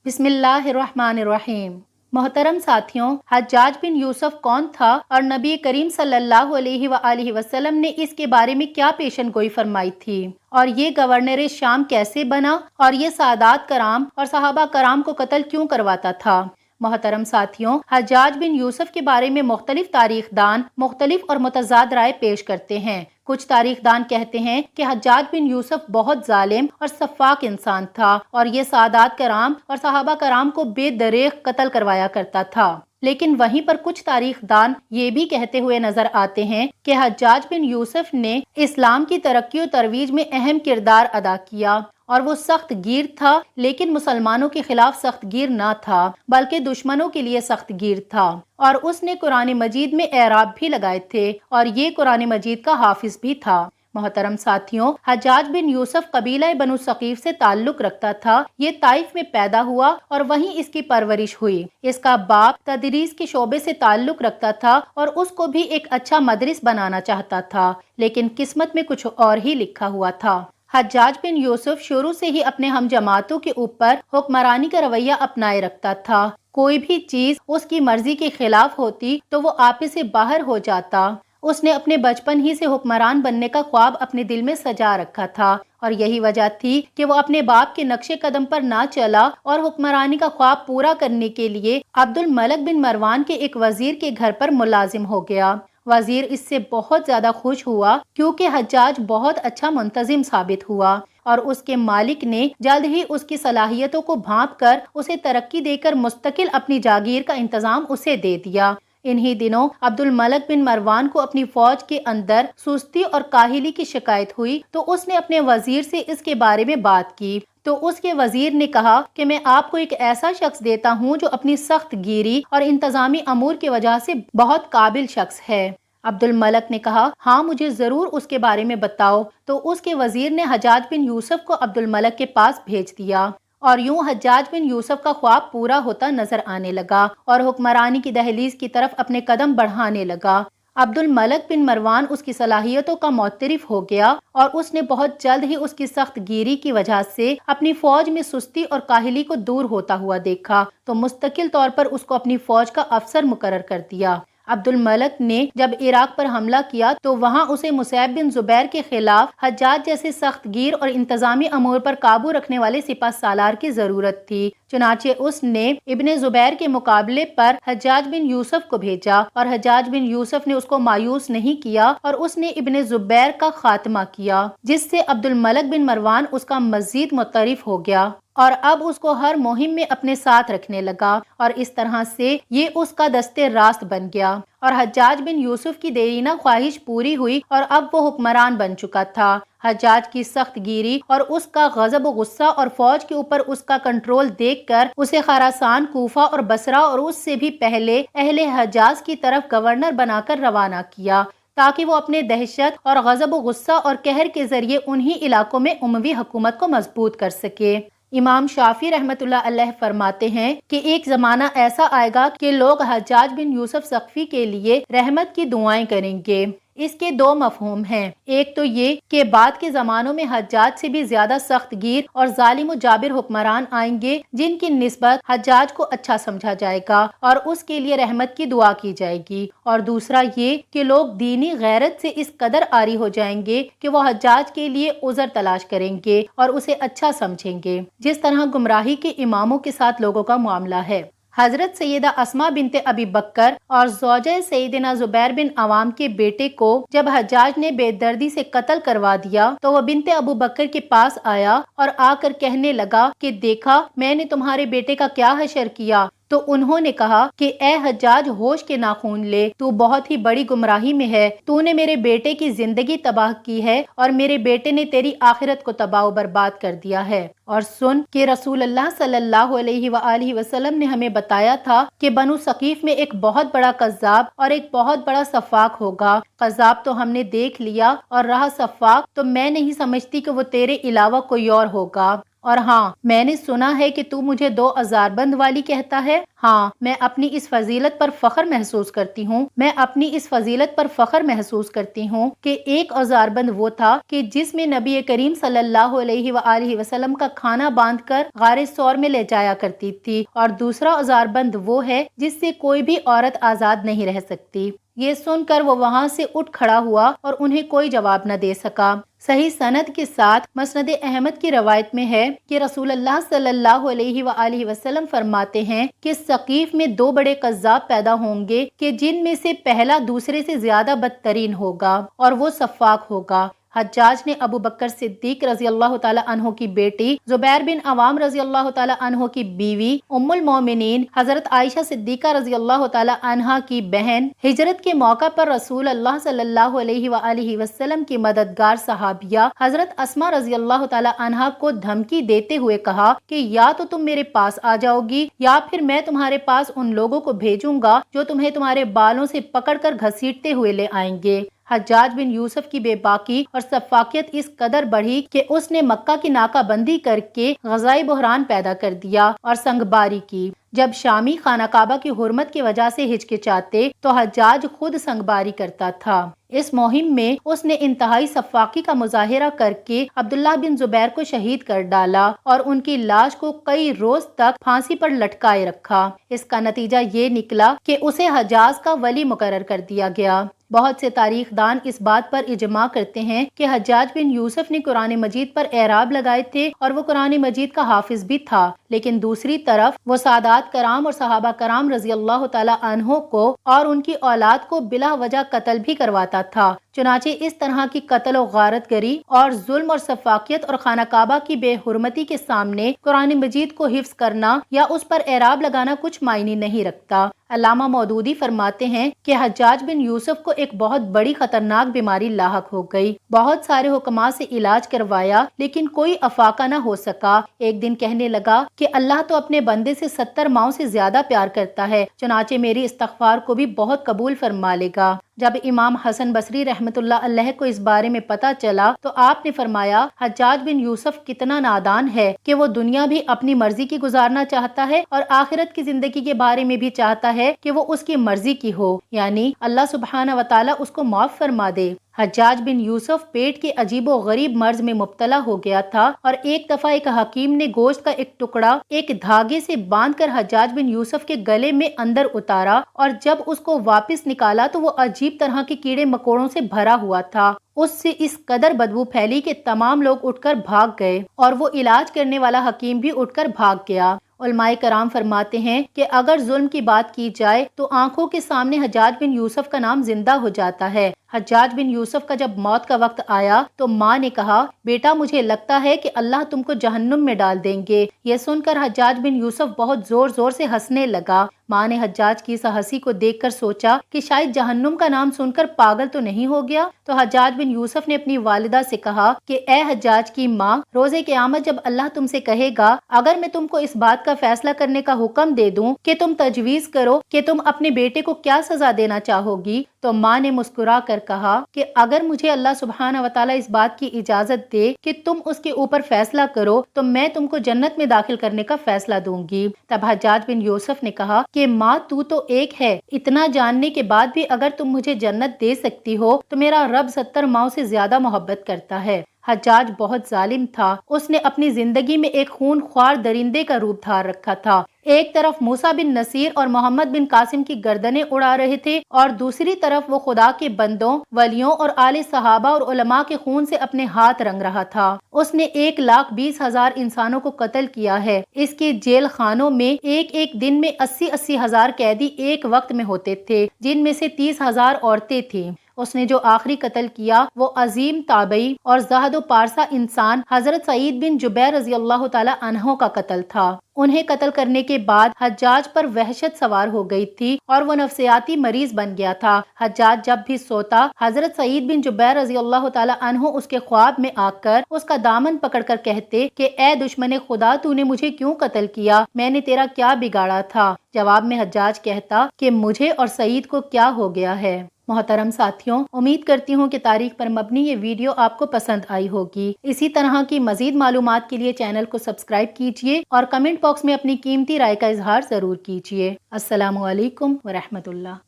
بسم اللہ الرحمن الرحیم۔ محترم ساتھیوں، حجاج بن یوسف کون تھا اور نبی کریم صلی اللہ علیہ وآلہ وسلم نے اس کے بارے میں کیا پیشن گوئی فرمائی تھی، اور یہ گورنر شام کیسے بنا، اور یہ سادات کرام اور صحابہ کرام کو قتل کیوں کرواتا تھا؟ محترم ساتھیوں، حجاج بن یوسف کے بارے میں مختلف تاریخ دان مختلف اور متضاد رائے پیش کرتے ہیں۔ کچھ تاریخ دان کہتے ہیں کہ حجاج بن یوسف بہت ظالم اور سفاک انسان تھا اور یہ سادات کرام اور صحابہ کرام کو بے دریغ قتل کروایا کرتا تھا، لیکن وہیں پر کچھ تاریخ دان یہ بھی کہتے ہوئے نظر آتے ہیں کہ حجاج بن یوسف نے اسلام کی ترقی و ترویج میں اہم کردار ادا کیا، اور وہ سخت گیر تھا، لیکن مسلمانوں کے خلاف سخت گیر نہ تھا بلکہ دشمنوں کے لیے سخت گیر تھا، اور اس نے قرآن مجید میں اعراب بھی لگائے تھے اور یہ قرآن مجید کا حافظ بھی تھا۔ محترم ساتھیوں، حجاج بن یوسف قبیلہ بنو ثقیف سے تعلق رکھتا تھا۔ یہ طائف میں پیدا ہوا اور وہیں اس کی پرورش ہوئی۔ اس کا باپ تدریس کے شعبے سے تعلق رکھتا تھا اور اس کو بھی ایک اچھا مدرس بنانا چاہتا تھا، لیکن قسمت میں کچھ اور ہی لکھا ہوا تھا۔ حجاج بن یوسف شروع سے ہی اپنے ہم جماعتوں کے اوپر حکمرانی کا رویہ اپنائے رکھتا تھا۔ کوئی بھی چیز اس کی مرضی کے خلاف ہوتی تو وہ آپے سے باہر ہو جاتا۔ اس نے اپنے بچپن ہی سے حکمران بننے کا خواب اپنے دل میں سجا رکھا تھا، اور یہی وجہ تھی کہ وہ اپنے باپ کے نقش قدم پر نہ چلا اور حکمرانی کا خواب پورا کرنے کے لیے عبد الملک بن مروان کے ایک وزیر کے گھر پر ملازم ہو گیا۔ وزیر اس سے بہت زیادہ خوش ہوا کیونکہ حجاج بہت اچھا منتظم ثابت ہوا، اور اس کے مالک نے جلد ہی اس کی صلاحیتوں کو بھانپ کر اسے ترقی دے کر مستقل اپنی جاگیر کا انتظام اسے دے دیا۔ انہی دنوں عبد الملک بن مروان کو اپنی فوج کے اندر سستی اور کاہلی کی شکایت ہوئی تو اس نے اپنے وزیر سے اس کے بارے میں بات کی، تو اس کے وزیر نے کہا کہ میں آپ کو ایک ایسا شخص دیتا ہوں جو اپنی سخت گیری اور انتظامی امور کی وجہ سے بہت قابل شخص ہے۔ عبد الملک نے کہا، ہاں مجھے ضرور اس کے بارے میں بتاؤ۔ تو اس کے وزیر نے حجاج بن یوسف کو عبد الملک کے پاس بھیج دیا، اور یوں حجاج بن یوسف کا خواب پورا ہوتا نظر آنے لگا اور حکمرانی کی دہلیز کی طرف اپنے قدم بڑھانے لگا۔ عبد الملک بن مروان اس کی صلاحیتوں کا معترف ہو گیا، اور اس نے بہت جلد ہی اس کی سخت گیری کی وجہ سے اپنی فوج میں سستی اور کاہلی کو دور ہوتا ہوا دیکھا تو مستقل طور پر اس کو اپنی فوج کا افسر مقرر کر دیا۔ عبد الملک نے جب عراق پر حملہ کیا تو وہاں اسے مصعب بن زبیر کے خلاف حجاج جیسے سخت گیر اور انتظامی امور پر قابو رکھنے والے سپہ سالار کی ضرورت تھی، چنانچہ اس نے ابن زبیر کے مقابلے پر حجاج بن یوسف کو بھیجا، اور حجاج بن یوسف نے اس کو مایوس نہیں کیا اور اس نے ابن زبیر کا خاتمہ کیا، جس سے عبد الملک بن مروان اس کا مزید متعارف ہو گیا، اور اب اس کو ہر مہم میں اپنے ساتھ رکھنے لگا، اور اس طرح سے یہ اس کا دستے راست بن گیا، اور حجاج بن یوسف کی دیرینہ خواہش پوری ہوئی اور اب وہ حکمران بن چکا تھا۔ حجاج کی سخت گیری اور اس کا غضب و غصہ اور فوج کے اوپر اس کا کنٹرول دیکھ کر اسے خراسان، کوفہ اور بصرہ اور اس سے بھی پہلے اہل حجاز کی طرف گورنر بنا کر روانہ کیا، تاکہ وہ اپنے دہشت اور غضب و غصہ اور قہر کے ذریعے انہی علاقوں میں اموی حکومت کو مضبوط کر سکے۔ امام شافعی رحمۃ اللہ علیہ فرماتے ہیں کہ ایک زمانہ ایسا آئے گا کہ لوگ حجاج بن یوسف ثقفی کے لیے رحمت کی دعائیں کریں گے۔ اس کے دو مفہوم ہیں، ایک تو یہ کہ بعد کے زمانوں میں حجاج سے بھی زیادہ سخت گیر اور ظالم و جابر حکمران آئیں گے جن کی نسبت حجاج کو اچھا سمجھا جائے گا اور اس کے لیے رحمت کی دعا کی جائے گی، اور دوسرا یہ کہ لوگ دینی غیرت سے اس قدر عاری ہو جائیں گے کہ وہ حجاج کے لیے عذر تلاش کریں گے اور اسے اچھا سمجھیں گے، جس طرح گمراہی کے اماموں کے ساتھ لوگوں کا معاملہ ہے۔ حضرت سیدہ اسماء بنت ابی بکر اور زوجہ سیدنا زبیر بن عوام کے بیٹے کو جب حجاج نے بے دردی سے قتل کروا دیا تو وہ بنت ابو بکر کے پاس آیا اور آ کر کہنے لگا کہ دیکھا میں نے تمہارے بیٹے کا کیا حشر کیا، تو انہوں نے کہا کہ اے حجاج ہوش کے ناخون لے، تو بہت ہی بڑی گمراہی میں ہے، تو نے میرے بیٹے کی زندگی تباہ کی ہے اور میرے بیٹے نے تیری آخرت کو تباہ و برباد کر دیا ہے، اور سن کہ رسول اللہ صلی اللہ علیہ وآلہ وسلم نے ہمیں بتایا تھا کہ بنو ثقیف میں ایک بہت بڑا کذاب اور ایک بہت بڑا سفاک ہوگا، کذاب تو ہم نے دیکھ لیا اور رہا سفاک تو میں نہیں سمجھتی کہ وہ تیرے علاوہ کوئی اور ہوگا، اور ہاں میں نے سنا ہے کہ تو مجھے 2 ہزار بند والی کہتا ہے۔ ہاں میں اپنی اس فضیلت پر فخر محسوس کرتی ہوں، میں اپنی اس فضیلت پر فخر محسوس کرتی ہوں کہ 1 ہزار بند وہ تھا کہ جس میں نبی کریم صلی اللہ علیہ وآلہ وسلم کا کھانا باندھ کر غار ثور میں لے جایا کرتی تھی، اور دوسرا ہزار بند وہ ہے جس سے کوئی بھی عورت آزاد نہیں رہ سکتی۔ یہ سن کر وہ وہاں سے اٹھ کھڑا ہوا اور انہیں کوئی جواب نہ دے سکا۔ صحیح سند کے ساتھ مسند احمد کی روایت میں ہے کہ رسول اللہ صلی اللہ علیہ وآلہ وسلم فرماتے ہیں کہ ثقیف میں 2 بڑے قذاب پیدا ہوں گے کہ جن میں سے پہلا دوسرے سے زیادہ بدترین ہوگا اور وہ سفاک ہوگا۔ حجاج نے ابو بکر صدیق رضی اللہ تعالی عنہ کی بیٹی، زبیر بن عوام رضی اللہ تعالی عنہ کی بیوی، ام المومنین حضرت عائشہ صدیقہ رضی اللہ تعالی عنہ کی بہن، ہجرت کے موقع پر رسول اللہ صلی اللہ علیہ وآلہ وسلم کی مددگار صحابیہ حضرت اسماء رضی اللہ تعالی عنہ کو دھمکی دیتے ہوئے کہا کہ یا تو تم میرے پاس آ جاؤ گی یا پھر میں تمہارے پاس ان لوگوں کو بھیجوں گا جو تمہیں تمہارے بالوں سے پکڑ کر گھسیٹتے ہوئے لے آئیں گے۔ حجاج بن یوسف کی بے باکی اور سفاکیت اس قدر بڑھی کہ اس نے مکہ کی ناکہ بندی کر کے غزائی بحران پیدا کر دیا اور سنگباری کی۔ جب شامی خانہ کعبہ کی حرمت کی وجہ سے ہچکچاتے تو حجاج خود سنگباری کرتا تھا۔ اس مہم میں اس نے انتہائی سفاکی کا مظاہرہ کر کے عبداللہ بن زبیر کو شہید کر ڈالا اور ان کی لاش کو کئی روز تک پھانسی پر لٹکائے رکھا۔ اس کا نتیجہ یہ نکلا کہ اسے حجاز کا ولی مقرر کر دیا گیا۔ بہت سے تاریخ دان اس بات پر اجماع کرتے ہیں کہ حجاج بن یوسف نے قرآن مجید پر اعراب لگائے تھے اور وہ قرآن مجید کا حافظ بھی تھا، لیکن دوسری طرف وہ سادات کرام اور صحابہ کرام رضی اللہ تعالی عنہ کو اور ان کی اولاد کو بلا وجہ قتل بھی کرواتا تھا۔ چنانچہ اس طرح کی قتل و غارت گری اور ظلم اور سفاکیت اور خانہ کعبہ کی بے حرمتی کے سامنے قرآن مجید کو حفظ کرنا یا اس پر اعراب لگانا کچھ معنی نہیں رکھتا۔ علامہ مودودی فرماتے ہیں کہ حجاج بن یوسف کو ایک بہت بڑی خطرناک بیماری لاحق ہو گئی۔ بہت سارے حکماء سے علاج کروایا لیکن کوئی افاقہ نہ ہو سکا۔ ایک دن کہنے لگا کہ اللہ تو اپنے بندے سے 70 ماؤں سے زیادہ پیار کرتا ہے، چنانچہ میری استغفار کو بھی بہت قبول فرما لے گا۔ جب امام حسن بصری رحمت اللہ علیہ کو اس بارے میں پتہ چلا تو آپ نے فرمایا حجاج بن یوسف کتنا نادان ہے کہ وہ دنیا بھی اپنی مرضی کی گزارنا چاہتا ہے اور آخرت کی زندگی کے بارے میں بھی چاہتا ہے کہ وہ اس کی مرضی کی ہو، یعنی اللہ سبحانہ و تعالی اس کو معاف فرما دے۔ حجاج بن یوسف پیٹ کے عجیب و غریب مرض میں مبتلا ہو گیا تھا اور ایک دفعہ ایک حکیم نے گوشت کا ایک ٹکڑا ایک دھاگے سے باندھ کر حجاج بن یوسف کے گلے میں اندر اتارا اور جب اس کو واپس نکالا تو وہ عجیب طرح کے کیڑے مکوڑوں سے بھرا ہوا تھا۔ اس سے اس قدر بدبو پھیلی کہ تمام لوگ اٹھ کر بھاگ گئے اور وہ علاج کرنے والا حکیم بھی اٹھ کر بھاگ گیا۔ علماء کرام فرماتے ہیں کہ اگر ظلم کی بات کی جائے تو آنکھوں کے سامنے حجاج بن یوسف کا نام زندہ ہو جاتا ہے۔ حجاج بن یوسف کا جب موت کا وقت آیا تو ماں نے کہا بیٹا مجھے لگتا ہے کہ اللہ تم کو جہنم میں ڈال دیں گے۔ یہ سن کر حجاج بن یوسف بہت زور زور سے ہنسنے لگا۔ ماں نے حجاج کی اس ہنسی کو دیکھ کر سوچا کہ شاید جہنم کا نام سن کر پاگل تو نہیں ہو گیا، تو حجاج بن یوسف نے اپنی والدہ سے کہا کہ اے حجاج کی ماں، روز قیامت جب اللہ تم سے کہے گا اگر میں تم کو اس بات کا فیصلہ کرنے کا حکم دے دوں کہ تم تجویز کرو کہ تم اپنے بیٹے کو کیا سزا دینا چاہو گی، تو ماں نے مسکرا کر کہا کہ اگر مجھے اللہ سبحانہ و تعالیٰ اس بات کی اجازت دے کہ تم اس کے اوپر فیصلہ کرو تو میں تم کو جنت میں داخل کرنے کا فیصلہ دوں گی۔ تب حجاج بن یوسف نے کہا کہ ماں تو ایک ہے، اتنا جاننے کے بعد بھی اگر تم مجھے جنت دے سکتی ہو تو میرا رب 70 ماؤں سے زیادہ محبت کرتا ہے۔ حجاج بہت ظالم تھا، اس نے اپنی زندگی میں ایک خون خوار درندے کا روپ دھار رکھا تھا۔ ایک طرف موسیٰ بن نصیر اور محمد بن قاسم کی گردنیں اڑا رہے تھے اور دوسری طرف وہ خدا کے بندوں، ولیوں اور آل صحابہ اور علماء کے خون سے اپنے ہاتھ رنگ رہا تھا۔ اس نے 1,20,000 انسانوں کو قتل کیا ہے۔ اس کے جیل خانوں میں ایک ایک دن میں 80,000 ہزار قیدی ایک وقت میں ہوتے تھے، جن میں سے 30,000 عورتیں تھیں۔ اس نے جو آخری قتل کیا وہ عظیم تابعی اور زاہد و پارسا انسان حضرت سعید بن جبیر رضی اللہ تعالی عنہ کا قتل تھا۔ انہیں قتل کرنے کے بعد حجاج پر وحشت سوار ہو گئی تھی اور وہ نفسیاتی مریض بن گیا تھا۔ حجاج جب بھی سوتا حضرت سعید بن جبیر رضی اللہ تعالی عنہ اس کے خواب میں آ کر اس کا دامن پکڑ کر کہتے کہ اے دشمن خدا، تو نے مجھے کیوں قتل کیا؟ میں نے تیرا کیا بگاڑا تھا؟ جواب میں حجاج کہتا کہ مجھے اور سعید کو کیا ہو گیا ہے؟ محترم ساتھیوں، امید کرتی ہوں کہ تاریخ پر مبنی یہ ویڈیو آپ کو پسند آئی ہوگی۔ اسی طرح کی مزید معلومات کے لیے چینل کو سبسکرائب کیجیے اور کمنٹ باکس میں اپنی قیمتی رائے کا اظہار ضرور کیجیے۔ السلام علیکم ورحمۃ اللہ۔